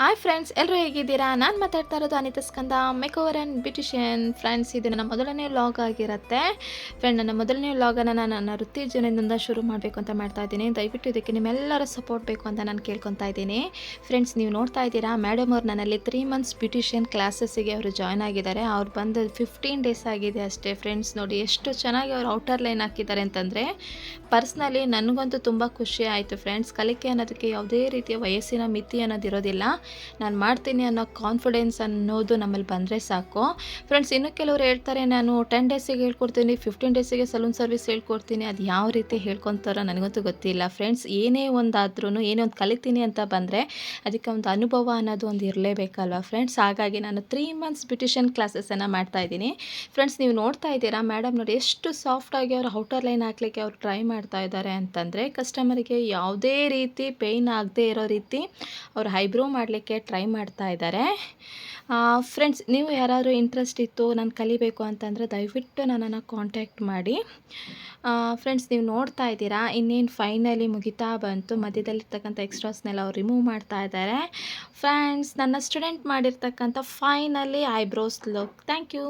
Hi friends, ಎಲ್ಲರೂ ಹೇಗಿದ್ದೀರಾ? ನಾನು ಮಾತಾಡ್ತಾ ಇರೋದು Anitha Skanda makeover and beautician. Friends, ಇದು ನನ್ನ ಮೊದಲನೇ ವ್ಲಾಗ್ ಆಗಿರುತ್ತೆ. ನನ್ನ ಮೊದಲನೇ ವ್ಲಾಗನ್ನು ನಾನು ನನ್ನ ವೃತ್ತಿ ಜೀವನದಿಂದ ಶುರು ಮಾಡಬೇಕು ಅಂತ ಮಾಡ್ತಾ ಇದ್ದೀನಿ. ದಯವಿಟ್ಟು ಇದಕ್ಕೆ ನಿಮ್ಮೆಲ್ಲರ ಸಪೋರ್ಟ್ ಬೇಕು ಅಂತ ನಾನು ಕೇಳ್ಕೊತಾ ಇದ್ದೀನಿ. ಫ್ರೆಂಡ್ಸ್, ನೀವು ನೋಡ್ತಾ ಇದ್ದೀರಾ, ಮೇಡಮ್ ಅವ್ರು ನನ್ನಲ್ಲಿ 3 ಮಂತ್ಸ್ ಬ್ಯೂಟಿಷಿಯನ್ ಕ್ಲಾಸಸ್ಸಿಗೆ ಅವರು ಜಾಯ್ನ್ ಆಗಿದ್ದಾರೆ. ಅವ್ರು ಬಂದು 15 ಡೇಸ್ ಆಗಿದೆ ಅಷ್ಟೇ. ಫ್ರೆಂಡ್ಸ್ ನೋಡಿ, ಎಷ್ಟು ಚೆನ್ನಾಗಿ ಅವ್ರು ಔಟರ್ ಲೈನ್ ಹಾಕಿದ್ದಾರೆ ಅಂತಂದರೆ ಪರ್ಸ್ನಲಿ ನನಗಂತೂ ತುಂಬ ಖುಷಿ ಆಯಿತು. ಫ್ರೆಂಡ್ಸ್, ಕಲಿಕೆ ಅನ್ನೋದಕ್ಕೆ ಯಾವುದೇ ರೀತಿಯ ವಯಸ್ಸಿನ ಮಿತಿ ಅನ್ನೋದಿರೋದಿಲ್ಲ. ನಾನು ಮಾಡ್ತೀನಿ ಅನ್ನೋ ಕಾನ್ಫಿಡೆನ್ಸ್ ಅನ್ನೋದು ನಮ್ಮಲ್ಲಿ ಬಂದರೆ ಸಾಕು. ಫ್ರೆಂಡ್ಸ್, ಇನ್ನೂ ಕೆಲವರು ಹೇಳ್ತಾರೆ, ನಾನು 10 ಡೇಸಿಗೆ ಹೇಳ್ಕೊಡ್ತೀನಿ, 15 ಡೇಸಿಗೆ ಸಲೂನ್ ಸರ್ವಿಸ್ ಹೇಳ್ಕೊಡ್ತೀನಿ. ಅದು ಯಾವ ರೀತಿ ಹೇಳ್ಕೊತಾರೋ ನನಗಂತೂ ಗೊತ್ತಿಲ್ಲ. ಫ್ರೆಂಡ್ಸ್, ಏನೇ ಒಂದಾದ್ರೂ ಏನೇ ಒಂದು ಕಲಿತೀನಿ ಅಂತ ಬಂದರೆ ಅದಕ್ಕೆ ಒಂದು ಅನುಭವ ಅನ್ನೋದು ಒಂದು ಇರಲೇಬೇಕಲ್ವ ಫ್ರೆಂಡ್ಸ್. ಹಾಗಾಗಿ ನಾನು 3 ಮಂತ್ಸ್ ಬ್ಯೂಟಿಷಿಯನ್ ಕ್ಲಾಸಸನ್ನು ಮಾಡ್ತಾಯಿದ್ದೀನಿ. ಫ್ರೆಂಡ್ಸ್, ನೀವು ನೋಡ್ತಾ ಇದ್ದೀರಾ, ಮೇಡಮ್ ನೋಡಿ ಎಷ್ಟು ಸಾಫ್ಟಾಗಿ ಅವರು ಔಟರ್ ಲೈನ್ ಹಾಕಲಿಕ್ಕೆ ಅವ್ರು ಟ್ರೈ ಮಾಡ್ತಾ ಇದ್ದಾರೆ ಅಂತಂದರೆ ಕಸ್ಟಮರಿಗೆ ಯಾವುದೇ ರೀತಿ ಪೇಯ್ನ್ ಆಗದೆ ಇರೋ ರೀತಿ ಅವ್ರು ಐಬ್ರೋ ಮಾಡಲಿಕ್ಕೆ ಟ್ರೈ ಮಾಡ್ತಾ ಇದ್ದಾರೆ. ಫ್ರೆಂಡ್ಸ್, ನೀವು ಯಾರಾದರೂ ಇಂಟ್ರೆಸ್ಟ್ ಇತ್ತು ನಾನು ಕಲಿಬೇಕು ಅಂತಂದರೆ ದಯವಿಟ್ಟು ನನ್ನನ್ನು ಕಾಂಟ್ಯಾಕ್ಟ್ ಮಾಡಿ. ಫ್ರೆಂಡ್ಸ್, ನೀವು ನೋಡ್ತಾ ಇದ್ದೀರಾ, ಇನ್ನೇನು ಫೈನಲಿ ಮುಗಿತಾ ಬಂತು. ಮಧ್ಯದಲ್ಲಿರ್ತಕ್ಕಂಥ ಎಕ್ಸ್ಟ್ರಾಸ್ನೆಲ್ಲ ಅವ್ರು ರಿಮೂವ್ ಮಾಡ್ತಾ ಇದ್ದಾರೆ. ಫ್ರೆಂಡ್ಸ್, ನನ್ನ ಸ್ಟೂಡೆಂಟ್ ಮಾಡಿರ್ತಕ್ಕಂಥ finally eyebrows look. Thank you.